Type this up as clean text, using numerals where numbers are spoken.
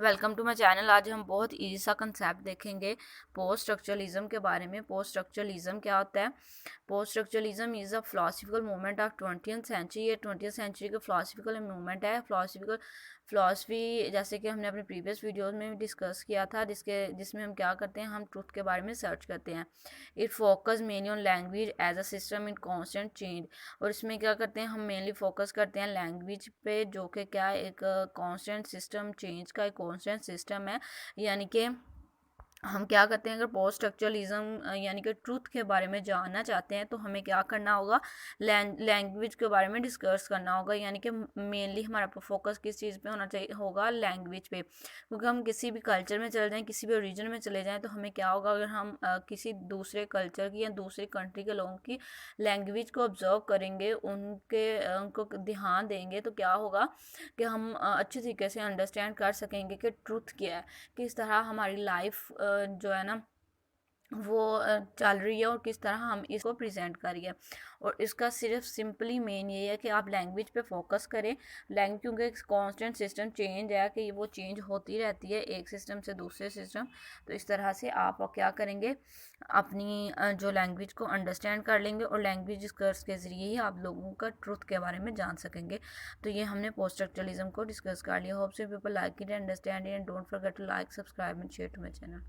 Welcome to my channel. आज हम बहुत ईजी सा कंसेप्ट देखेंगे पोस्ट स्ट्रक्चरलिज्म के बारे में। पोस्ट स्ट्रक्चरलिज्म क्या होता है? Post structuralism is a philosophical movement of 20th century. ये 20th सेंचुरी का फिलोसफिकल मूवमेंट है। फिलोसफी जैसे कि हमने अपने प्रीवियस वीडियोस में भी डिस्कस किया था, जिसमें हम क्या करते हैं, हम ट्रुथ के बारे में सर्च करते हैं। It focus mainly on language as a system in constant change. और इसमें क्या करते हैं, हम मेनली फोकस करते हैं लैंग्वेज पे, जो कि क्या एक कांस्टेंट सिस्टम, चेंज का एक कांस्टेंट सिस्टम है। यानी कि हम क्या करते हैं, अगर पोस्ट स्ट्रक्चरलिज्म यानी कि ट्रूथ के बारे में जानना चाहते हैं तो हमें क्या करना होगा, लैंग्वेज के बारे में डिस्कस करना होगा। यानी कि मेनली हमारा फोकस किस चीज़ पे होना चाहिए, होगा लैंग्वेज पे। क्योंकि हम किसी भी कल्चर में चले जाएं, किसी भी रीजन में चले जाएं, तो हमें क्या होगा, अगर हम किसी दूसरे कल्चर की या दूसरी कंट्री के लोगों की लैंग्वेज को ऑब्जर्व करेंगे, उनको ध्यान देंगे, तो क्या होगा कि हम अच्छे तरीके से अंडरस्टैंड कर सकेंगे कि ट्रूथ क्या है, किस तरह हमारी लाइफ जो है ना वो चल रही है और किस तरह हम इसको प्रेजेंट करिए। और इसका सिर्फ सिंपली मेन ये है कि आप लैंग्वेज पे फोकस करें। लैंग्वेज क्योंकि एक कांस्टेंट सिस्टम चेंज है, कि वो चेंज होती रहती है एक सिस्टम से दूसरे सिस्टम। तो इस तरह से आप क्या करेंगे, अपनी जो लैंग्वेज को अंडरस्टैंड कर लेंगे और लैंग्वेज डिस्कस के ज़रिए ही आप लोगों का ट्रुथ के बारे में जान सकेंगे। तो ये हमने पोस्ट स्ट्रक्चरलिज्म को डिस्कस कर लिया। Hope so people like it, understand it, and don't forget to like, subscribe and share to my channel.